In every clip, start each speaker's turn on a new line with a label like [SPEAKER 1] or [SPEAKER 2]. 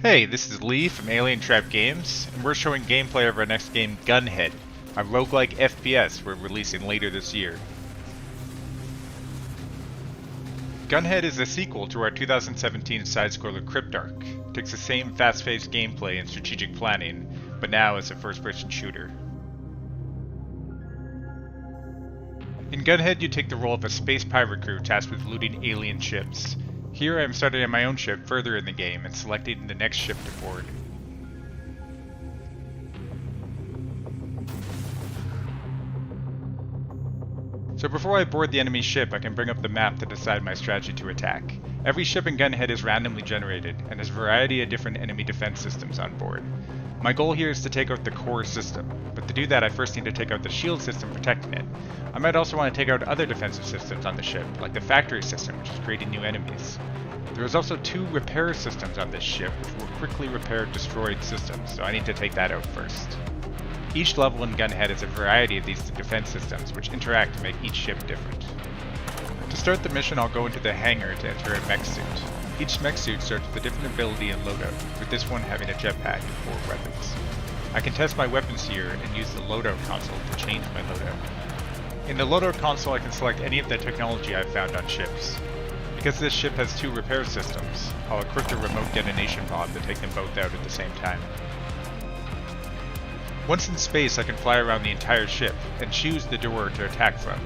[SPEAKER 1] Hey, this is Lee from Alien Trap Games, and we're showing gameplay of our next game, Gunhead, a roguelike FPS we're releasing later this year. Gunhead is a sequel to our 2017 side-scroller Cryptark. It takes the same fast-paced gameplay and strategic planning, but now as a first-person shooter. In Gunhead, you take the role of a space pirate crew tasked with looting alien ships. Here I am starting on my own ship further in the game and selecting the next ship to board. So before I board the enemy ship, I can bring up the map to decide my strategy to attack. Every ship in Gunhead is randomly generated, and has a variety of different enemy defense systems on board. My goal here is to take out the core system, but to do that I first need to take out the shield system protecting it. I might also want to take out other defensive systems on the ship, like the factory system, which is creating new enemies. There is also 2 repair systems on this ship, which will quickly repair destroyed systems, so I need to take that out first. Each level in Gunhead has a variety of these defense systems, which interact to make each ship different. To start the mission, I'll go into the hangar to enter a mech suit. Each mech suit starts with a different ability and loadout, with this one having a jetpack and 4 weapons. I can test my weapons here and use the loadout console to change my loadout. In the loadout console I can select any of the technology I've found on ships. Because this ship has 2 repair systems, I'll equip a remote detonation pod to take them both out at the same time. Once in space I can fly around the entire ship and choose the door to attack from.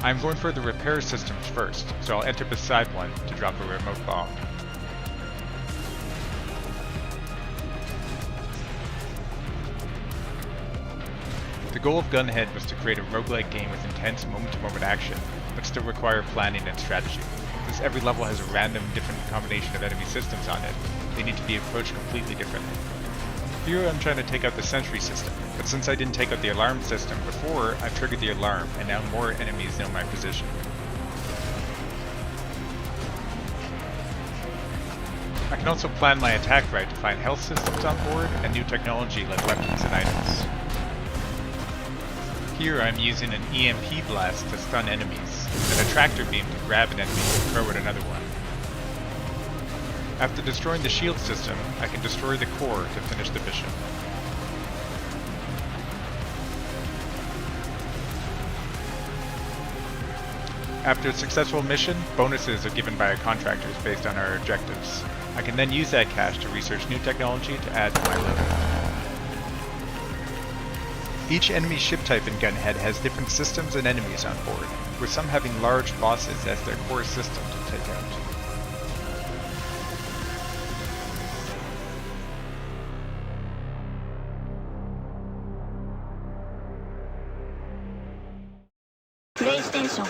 [SPEAKER 1] I'm going for the repair systems first, so I'll enter beside one to drop a remote bomb. The goal of Gunhead was to create a roguelike game with intense moment-to-moment action, but still require planning and strategy. Since every level has a random, different combination of enemy systems on it, they need to be approached completely differently. Here I'm trying to take out the sentry system, but since I didn't take out the alarm system before, I've triggered the alarm, and now more enemies know my position. I can also plan my attack right to find health systems on board and new technology like weapons and items. Here I'm using an EMP blast to stun enemies, and a tractor beam to grab an enemy and throw at another one. After destroying the shield system, I can destroy the core to finish the mission. After a successful mission, bonuses are given by our contractors based on our objectives. I can then use that cash to research new technology to add to my loadout. Each enemy ship type in Gunhead has different systems and enemies on board, with some having large bosses as their core system to take out.
[SPEAKER 2] PlayStation